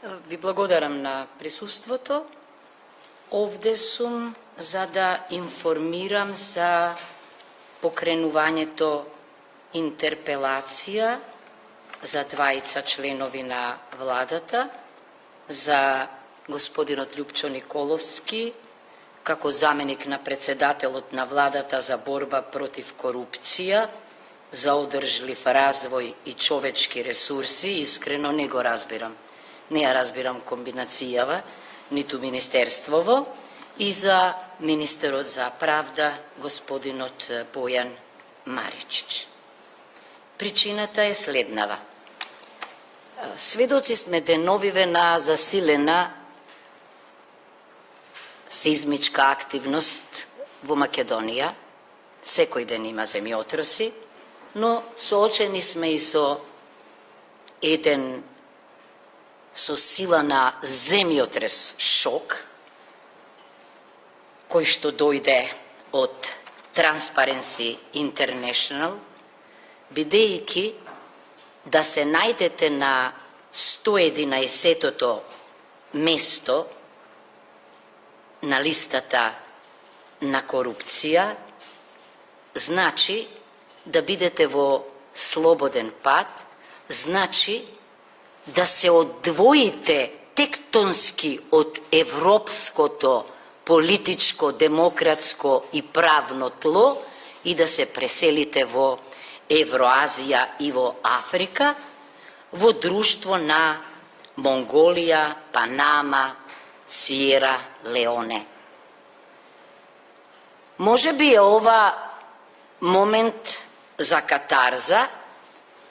Ви благодарам на присуството. Овде сум за да информирам за покренувањето интерпелација за двајца членови на владата, за господинот Љупчо Николовски, како заменик на председателот на владата за борба против корупција, за одржлив развој и човечки ресурси, искрено не го разбирам. Не ја разбирам комбинацијава, ниту министерствово, и за министерот за правда, господинот Бојан Маричич. Причината е следнава. Сведоци сме деновиве на засилена сеизмичка активност во Македонија. Секој ден има земјотреси, но соочени сме и со сила на земјотрес шок, кој што дојде од Transparency International, бидејќи да се најдете на 111-тото место на листата на корупција, значи да бидете во слободен пат, значи да се одвоите тектонски од европското политичко, демократско и правно тло и да се преселите во Евроазија и во Африка, во друштво на Монголија, Панама, Сиера Леоне. Може би е ова момент за катарза,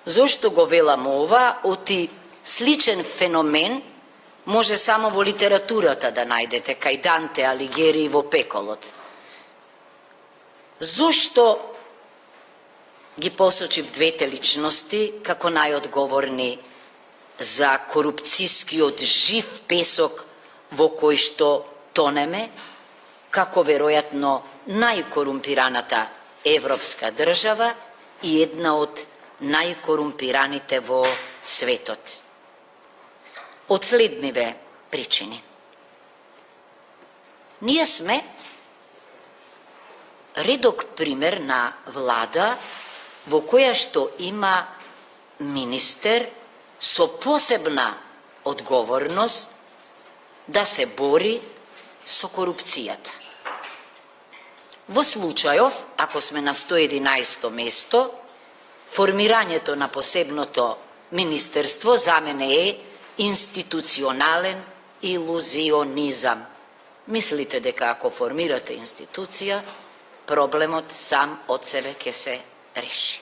зошто го велам ова, оти сличен феномен може само во литературата да најдете, кај Данте Алигиери во Пеколот. Зошто ги посочив двете личности како најодговорни за корупцијскиот жив песок во кој што тонеме, како веројатно најкорумпираната европска држава и една од најкорумпираните во светот. Од следниве причини. Ние сме редок пример на влада во која што има министер со посебна одговорност да се бори со корупцијата. Во случајов, ако сме на 111-то место, формирањето на посебното министерство за мене е институционален илузионизам. Мислите дека ако формирате институција, проблемот сам од себе ќе се реши.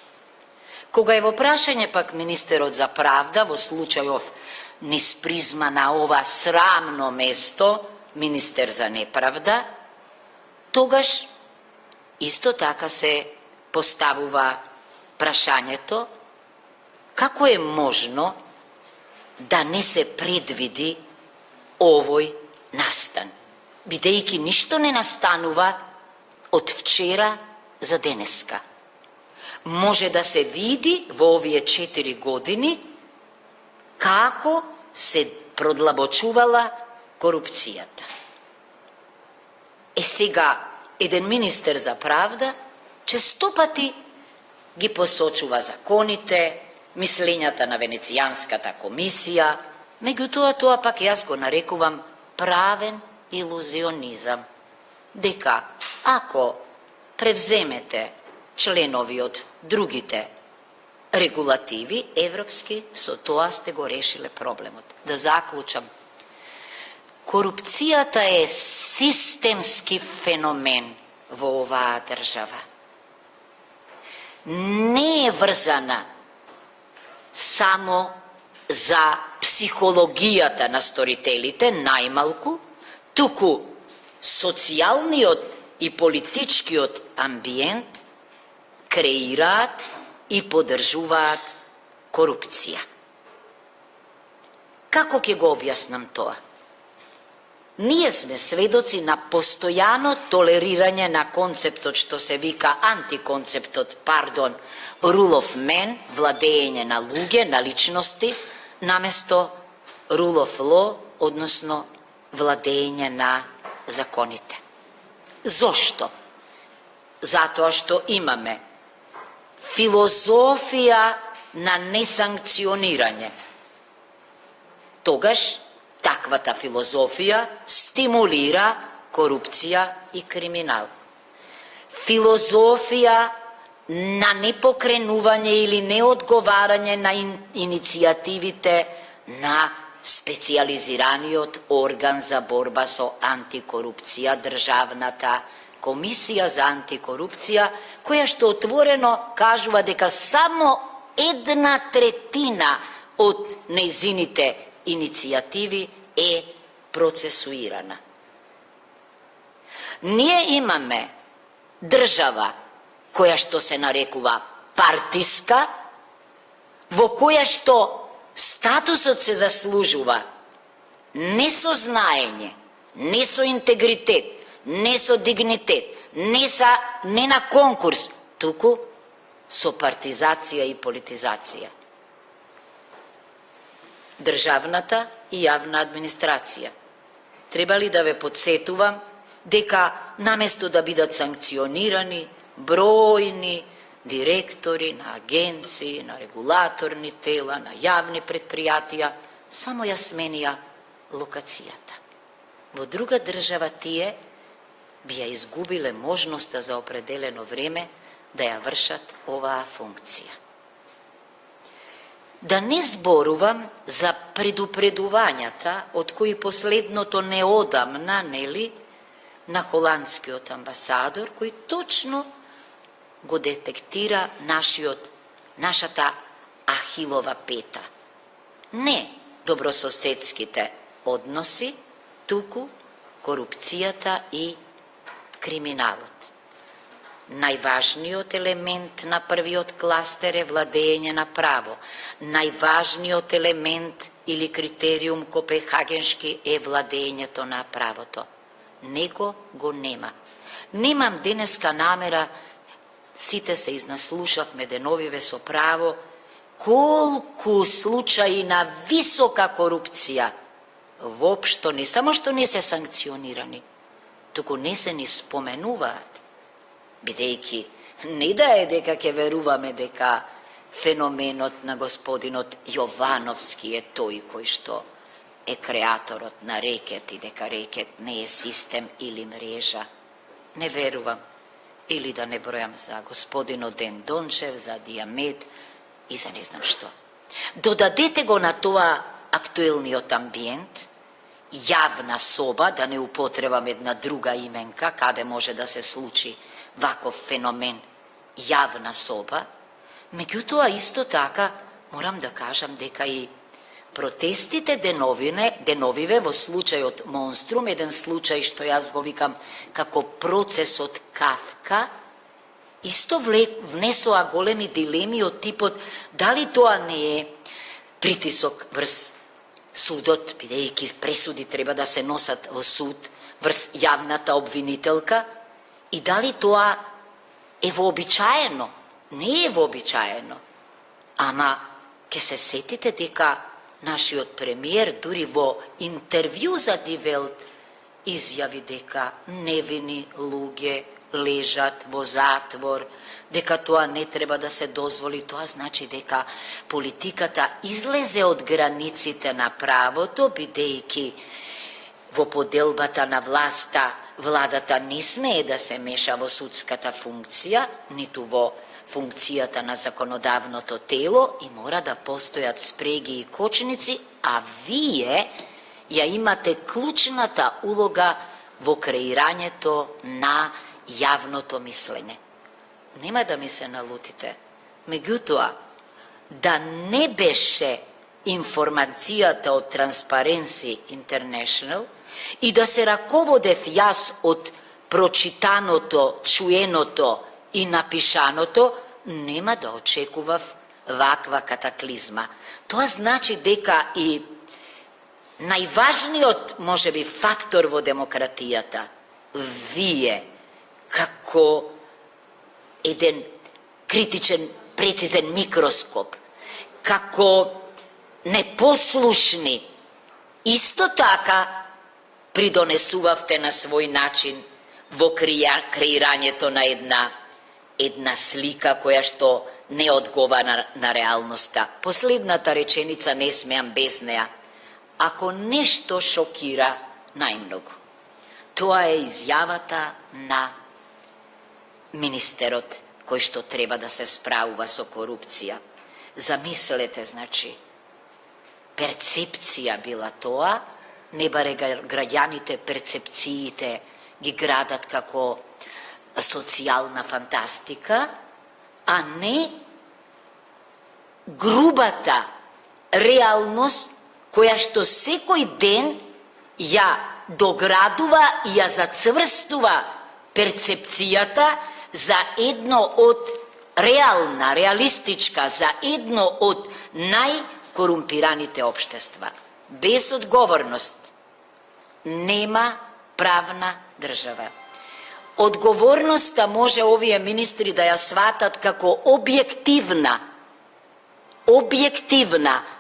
Кога е во прашање пак министерот за правда, во случајов низ призма на ова срамно место, министер за неправда, тогаш исто така се поставува прашањето како е можно да не се предвиди овој настан, бидејќи ништо не настанува од вчера за денеска. Може да се види во овие 4 години како се продлабочувала корупцијата. Сега еден министер за правда честопати ги посочува законите, мислењата на Венецијанската комисија, меѓутоа тоа пак јас го нарекувам правен илузионизам. Дека ако превземете членови од другите регулативи европски, со тоа сте го решиле проблемот. Да заклучам. Корупцијата е системски феномен во оваа држава. Не е врзана само за психологијата на сторителите, најмалку, туку социјалниот и политичкиот амбиент креираат и поддржуваат корупција. Како ќе го објаснам тоа? Ние сме сведоци на постојано толерирање на концептот што се вика антиконцептот, rule of man, владење на луѓе, на личности, наместо rule of law, odnosno vladejnje na zakonite. Zašto? Zato što imame filozofija na nesankcioniranje. Togaž takvata filozofija stimulira korupcija i kriminal. Filozofija na nepokrenuvanje ili neodgovaranje na inicijativite na specijaliziraniot organ za borba so antikorupcija, državnata komisija za antikorupcija, koja što otvoreno kažuva deka samo 1/3 od nezinite inicijativi je procesuirana. Nije imame država koja što se narekuva partijska, vo koja što statusot se zaslužuva ne so znajenje, ne so integritet, ne so dignitet, ne na konkurs, tuku so partizacija i politizacija. Državnata i javna administracija. Treba li da ve podsetuvam deka namesto da bidat sankcionirani brojni direktori na agenciji, na regulatorni tela, na javni predprijatija, samo jasmenija lokacijata. Vo druga država tije bi ja izgubile možnost za opredeljeno vrijeme da ja vršat ova funkcija. Da ne zboruvam za predupredovanjata od koji posledno to ne odamna, neli, na holandski od ambasador, koji točno go detektira naša ta Ahilova peta. Ne dobrososedskite odnosi, tuku korupcijata i kriminalot. Najvažniji od element na prvi od klastere vladenje na pravo. Najvažniji od element ili kriterijum kopenhagenški je vladenje to na pravo to. Nego go nema. Nemam deneska namera, site se iznaslušav medenovive so pravo, koliko slučajina visoka korupcija vopšto ne samo što ne se sankcionirani, tuku ne se ni spomenuvat. Bidejki, ne da je deka ke veruvame deka fenomenot na gospodinot Jovanovski je toj koji što je kreatorot na reket i deka reket ne je sistem ili mreža. Ne veruvam. Ili da ne brojam za gospodino Dendončev, za Diamet i za ne znam što. Dodadete go na toa aktuelniot ambijent, javna soba, da ne upotrebam jedna druga imenka, kade može da se sluči vakov fenomen javna soba, međutim, isto taka moram da kažem deka i protestite denovive vo slučaju od Monstrum, jedan slučaj što ja zgovikam kako proces od Kafka, isto vnesoa golemi dilemi od tipot da li to ne je pritisok vrs sudot, bidejki presudi treba da se nosat v sud vrs javnata obviniteljka i da li to je voobičajeno, ne je voobičajeno, ama ke se setite deka naši od premijer duri vo intervju za Die Welt izjavi deka nevini luge ležat vo zatvor, deka toa ne treba da se dozvoli, toa znači deka politikata izleze od granicite na pravo, to bidejki vo podelbata na vladata ne smeje da se meša vo sudskata funkcija, nitu vo funkcijata na zakonodavno to telo i mora da postojat spregi i kočnici, a vije ja imate ključnata uloga vo kreiranje to na javno to mislenje. Nema da mi se nalutite. Međutim, da ne beše informacijata od Transparency International i da se rakovodev jaz od pročitanoto, čujenoto i napišanoto, nema da očekuvav vakva kataklizma. To znači deka i najvažniji od može bi faktor vo demokratijata vije kako jedan kritičen, precizan mikroskop, kako neposlušni Исто така придонесувавте на свој начин во креирањето на една слика која што не одговара на реалноста. Последната реченица не смеам без неа. Ако нешто шокира најмногу, тоа е изјавата на министерот кој што треба да се справува со корупција. Замислете, значи, перцепција била тоа, не баре граѓаните перцепциите ги градат како социјална фантастика, а не грубата реалност која што секој ден ја доградува и ја зацврстува перцепцијата за едно од реалистичка, за едно од најкорумпираните општества. Без одговорност нема правна држава. Одговорноста може овие министри да ја сватат како објективна.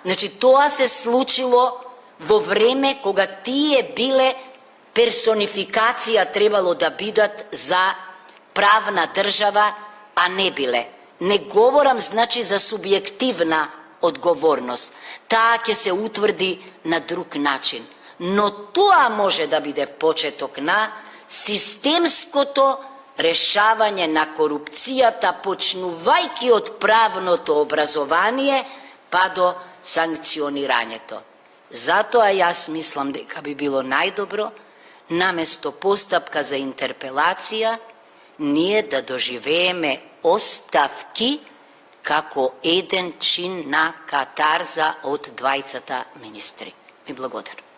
Значи, тоа се случило во време кога тие биле персонификација требало да бидат за правна држава, а не биле. Не говорам, значи, за субјективна одговорност. Таа ќе се утврди на друг начин. Но тоа може да биде почеток на системското решавање на корупцијата, почнувајќи од правното образование па до санкционирањето. Затоа јас мислам дека би било најдобро, наместо постапка за интерпелација, ние да доживееме оставки како еден чин на катарза од двајцата министри. Ми благодарам.